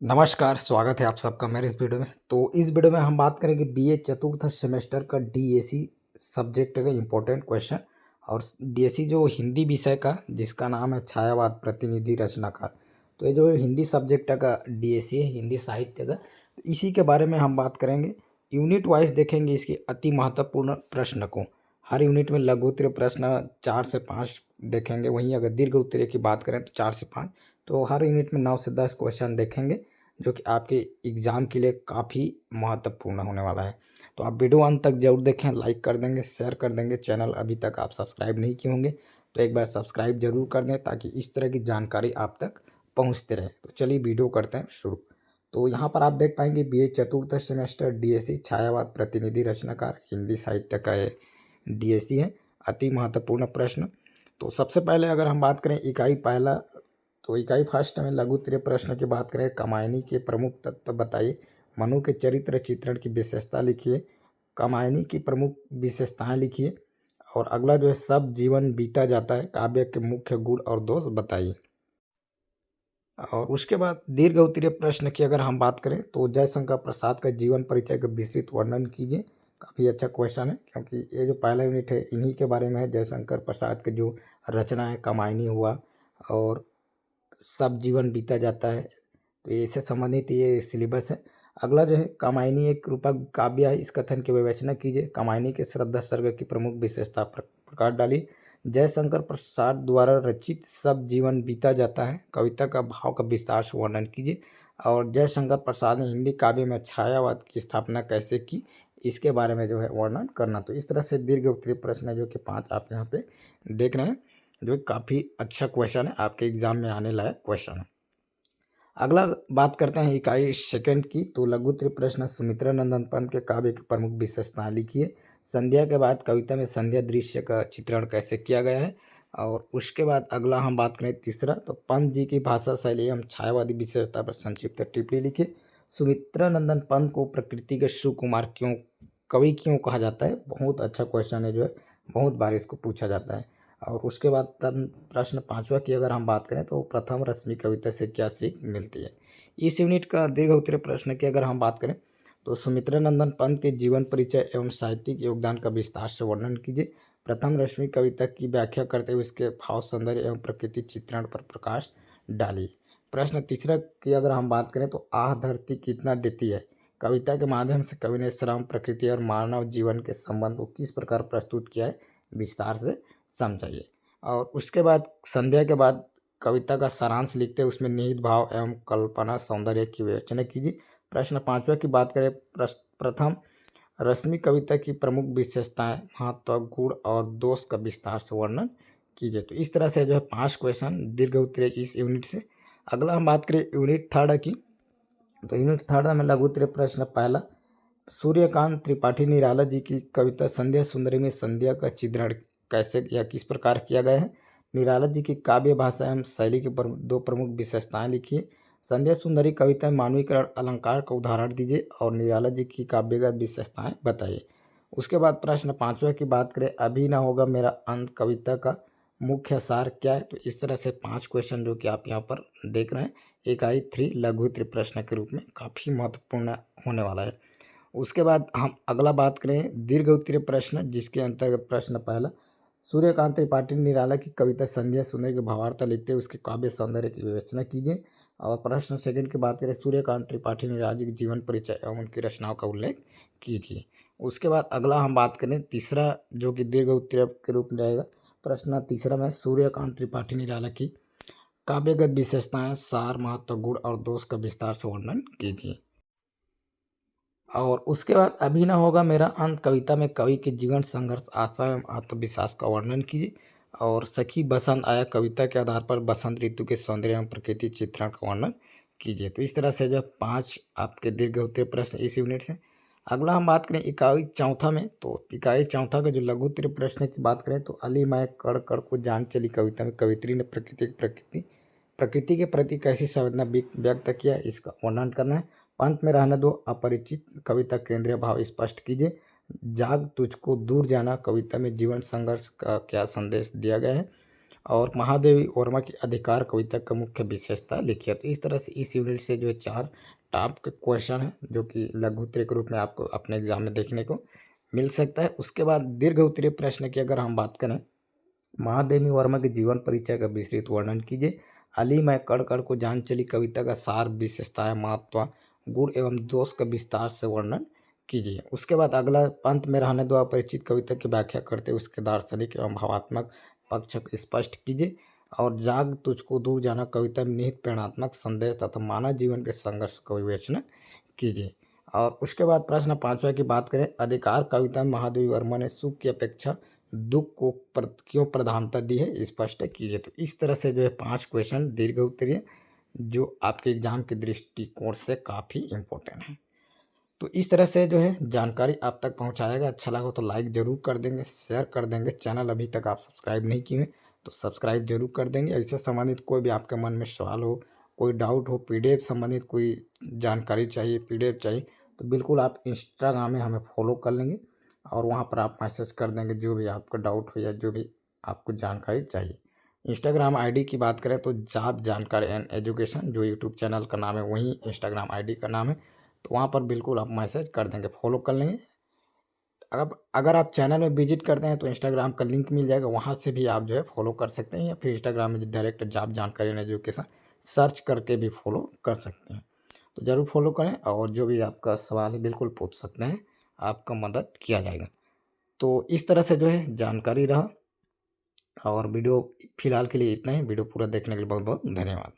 नमस्कार, स्वागत है आप सबका मेरे इस वीडियो में। तो इस वीडियो में हम बात करेंगे बीए चतुर्थ सेमेस्टर का डीएसी सब्जेक्ट का इम्पोर्टेंट क्वेश्चन। और डीएसी जो हिंदी विषय का जिसका नाम है छायावाद प्रतिनिधि रचनाकार। तो ये जो हिंदी सब्जेक्ट का डीएसी है, हिंदी साहित्य का, तो इसी के बारे में हम बात करेंगे। यूनिट वाइज देखेंगे इसके अति महत्वपूर्ण प्रश्न को। हर यूनिट में लघु उत्तरीय प्रश्न 4 से 5 देखेंगे, वहीं अगर दीर्घ उत्तरीय की बात करें तो 4 से 5। तो हर यूनिट में 9 से 10 क्वेश्चन देखेंगे, जो कि आपके एग्ज़ाम के लिए काफ़ी महत्वपूर्ण होने वाला है। तो आप वीडियो अंत तक जरूर देखें, लाइक कर देंगे, शेयर कर देंगे। चैनल अभी तक आप सब्सक्राइब नहीं किए होंगे तो एक बार सब्सक्राइब जरूर कर दें, ताकि इस तरह की जानकारी आप तक पहुंचते रहे। तो चलिए वीडियो करते हैं शुरू। तो यहाँ पर आप देख पाएंगे बीए चतुर्थ सेमेस्टर डीएसी छायावाद प्रतिनिधि रचनाकार हिंदी साहित्य का ये डीएसी है। अति महत्वपूर्ण प्रश्न। तो सबसे पहले अगर हम बात करें इकाई पहला, तो इकाई फर्स्ट में लघु उत्तरीय प्रश्न की बात करें, कामायनी के प्रमुख तत्व बताइए। मनु के चरित्र चित्रण की विशेषता लिखिए। कामायनी की प्रमुख विशेषताएं लिखिए। और अगला जो है सब जीवन बीता जाता है, काव्य के मुख्य गुण और दोष बताइए। और उसके बाद दीर्घ उत्तरीय प्रश्न की अगर हम बात करें तो जयशंकर प्रसाद का जीवन परिचय का विस्तृत वर्णन कीजिए। काफ़ी अच्छा क्वेश्चन है, क्योंकि ये जो पहला यूनिट है इन्हीं के बारे में है। जयशंकर प्रसाद के जो रचना है, कामायनी हुआ और सब जीवन बीता जाता है, तो इससे संबंधित ये सिलेबस है। अगला जो है कामायनी एक रूपक काव्य है, इस कथन की विवेचना कीजिए। कामायनी के श्रद्धा सर्ग की प्रमुख विशेषता प्रकाश डाली। जयशंकर प्रसाद द्वारा रचित सब जीवन बीता जाता है कविता का भाव का विस्तार से वर्णन कीजिए। और जयशंकर प्रसाद ने हिंदी काव्य में छायावाद की स्थापना कैसे की, इसके बारे में जो है वर्णन करना। तो इस तरह से दीर्घ उत्तरीय प्रश्न है, जो कि 5 आप यहाँ पे देख रहे हैं, जो काफ़ी अच्छा क्वेश्चन है, आपके एग्जाम में आने लायक क्वेश्चन है। अगला बात करते हैं इकाई सेकंड की। तो लघु उत्तरीय प्रश्न सुमित्रा नंदन पंत के काव्य की प्रमुख विशेषताएं लिखिए। संध्या के बाद कविता में संध्या दृश्य का चित्रण कैसे किया गया है। और उसके बाद अगला हम बात करें तीसरा, तो पंत जी की भाषा शैली एवं छायावादी विशेषता पर संक्षिप्त टिप्पणी लिखिए। सुमित्रा नंदन पंत को प्रकृति के सुकुमार कवि क्यों कहा जाता है। बहुत अच्छा क्वेश्चन है, जो है बहुत बार इसको पूछा जाता है। और उसके बाद प्रश्न 5वां की अगर हम बात करें तो प्रथम रश्मि कविता से क्या सीख मिलती है। इस यूनिट का दीर्घ उत्तरीय प्रश्न की अगर हम बात करें तो सुमित्रा नंदन पंत के जीवन परिचय एवं साहित्यिक योगदान का विस्तार से वर्णन कीजिए। प्रथम रश्मि कविता की व्याख्या करते हुए इसके भाव सौंदर्य एवं प्रकृति चित्रण पर प्रकाश डालिए। प्रश्न तीसरा की अगर हम बात करें तो आह धरती कितना देती है कविता के माध्यम से कवि ने श्रम, प्रकृति और मानव जीवन के संबंध को किस प्रकार प्रस्तुत किया है, विस्तार से समझाइए। और उसके बाद संध्या के बाद कविता का सारांश लिखते हैं, उसमें निहित भाव एवं कल्पना सौंदर्य की विवेचना कीजिए। प्रश्न 5वां की बात करें, प्रथम रश्मि कविता की प्रमुख विशेषताएं, महत्व, गुण और दोष का विस्तार से वर्णन कीजिए। तो इस तरह से जो है 5 क्वेश्चन दीर्घ उत्तरीय इस यूनिट से। अगला हम बात करें यूनिट थर्ड की। तो यूनिट थर्ड में लघु उत्तरीय प्रश्न पहला, सूर्यकांत त्रिपाठी निराला जी की कविता संध्या सुंदरी में संध्या का चित्रण कैसे या किस प्रकार किया गया है। निराला जी की काव्य भाषा एवं शैली की दो प्रमुख विशेषताएं लिखिए। संध्या सुंदरी कविता में मानवीकरण अलंकार का उदाहरण दीजिए और निराला जी की काव्यगत विशेषताएं बताइए। उसके बाद प्रश्न 5वां की बात करें, अभी ना होगा मेरा अंत कविता का मुख्य सार क्या है। तो इस तरह से 5 क्वेश्चन जो कि आप यहाँ पर देख रहे हैं, इकाई 3 लघु उत्तरीय प्रश्न के रूप में काफ़ी महत्वपूर्ण होने वाला है। उसके बाद हम अगला बात करें दीर्घ उत्तरीय प्रश्न, जिसके अंतर्गत प्रश्न पहला, सूर्यकांत त्रिपाठी निराला की कविता संध्या सुंदरी के भावार्थ लिखते हुए उसके काव्य सौंदर्य की विवेचना कीजिए। और प्रश्न सेकंड की बात करें, सूर्यकांत त्रिपाठी निराला जी के जीवन परिचय एवं उनकी रचनाओं का उल्लेख कीजिए। उसके बाद अगला हम बात करें तीसरा, जो कि दीर्घ उत्तरीय के रूप में रहेगा। प्रश्न तीसरा में सूर्यकांत त्रिपाठी निराला की काव्यगत विशेषताएं, सार, महत्व, गुण और दोष का विस्तार से वर्णन कीजिए। और उसके बाद अभी ना होगा मेरा अंत कविता में कवि के जीवन, संघर्ष, आशा एवं आत्मविश्वास का वर्णन कीजिए। और सखी बसंत आया कविता के आधार पर बसंत ऋतु के सौंदर्य एवं प्रकृति चित्रण का वर्णन कीजिए। तो इस तरह से जो 5 आपके दीर्घ उत्तरीय प्रश्न इस यूनिट से। अगला हम बात करें इकाई चौथा में। तो इकाई चौथा का जो लघु उत्तरीय प्रश्न की बात करें तो अली मैं कड़ कड़ को जान चली कविता में कवित्री ने प्रकृति के प्रति कैसी संवेदना व्यक्त किया, इसका वर्णन करना है। पंत में रहने दो अपरिचित कविता केंद्रीय भाव स्पष्ट कीजिए। जाग तुझको दूर जाना कविता में जीवन संघर्ष का क्या संदेश दिया गया है। और महादेवी वर्मा की अधिकार कविता का मुख्य विशेषता लिखिए। तो इस तरह से इस यूनिट से जो है 4 टॉप के क्वेश्चन हैं जो कि लघु उत्तरीय के रूप में आपको अपने एग्जाम में देखने को मिल सकता है। उसके बाद दीर्घ उत्तरीय प्रश्न की अगर हम बात करें, महादेवी वर्मा के जीवन परिचय का विस्तृत वर्णन कीजिए। अली मैं कण कण को जान चली कविता का सार, विशेषताएं, महत्व, गुण एवं दोष का विस्तार से वर्णन कीजिए। उसके बाद अगला, पंत में रहने दो अपरिचित कविता की व्याख्या करते उसके दार्शनिक एवं भावात्मक पक्ष को स्पष्ट कीजिए। और जाग तुझको दूर जाना कविता में निहित प्रेरणात्मक संदेश तथा मानव जीवन के संघर्ष को विवेचना कीजिए। और उसके बाद प्रश्न 5वां की बात करें, अधिकार कविता में महादेवी वर्मा ने सुख की अपेक्षा दुख को क्यों प्रधानता दी है, स्पष्ट कीजिए। तो इस तरह से जो है 5 क्वेश्चन दीर्घ उत्तरीय जो आपके एग्जाम के दृष्टिकोण से काफ़ी इम्पोर्टेंट है। तो इस तरह से जो है जानकारी आप तक पहुंचाएगा। अच्छा लगा तो लाइक ज़रूर कर देंगे, शेयर कर देंगे। चैनल अभी तक आप सब्सक्राइब नहीं किए हैं तो सब्सक्राइब जरूर कर देंगे। इससे संबंधित कोई भी आपके मन में सवाल हो, कोई डाउट हो, पीडीएफ संबंधित कोई जानकारी चाहिए, पीडीएफ चाहिए, तो बिल्कुल आप इंस्टाग्राम में हमें फॉलो कर लेंगे और वहाँ पर आप मैसेज कर देंगे जो भी आपका डाउट हो या जो भी आपको जानकारी चाहिए। इंस्टाग्राम आईडी की बात करें तो जॉब जानकारी एंड एजुकेशन, जो यूट्यूब चैनल का नाम है वही इंस्टाग्राम आईडी का नाम है। तो वहाँ पर बिल्कुल आप मैसेज कर देंगे, फॉलो कर लेंगे। अब अगर आप चैनल में विजिट करते हैं तो इंस्टाग्राम का लिंक मिल जाएगा, वहाँ से भी आप जो है फॉलो कर सकते हैं, या फिर इंस्टाग्राम में डायरेक्ट जॉब जानकारी एंड एजुकेशन सर्च करके भी फॉलो कर सकते हैं। तो ज़रूर फॉलो करें और जो भी आपका सवाल है बिल्कुल पूछ सकते हैं, आपका मदद किया जाएगा। तो इस तरह से जो है जानकारी रहा। और वीडियो फिलहाल के लिए इतना ही। वीडियो पूरा देखने के लिए बहुत बहुत धन्यवाद।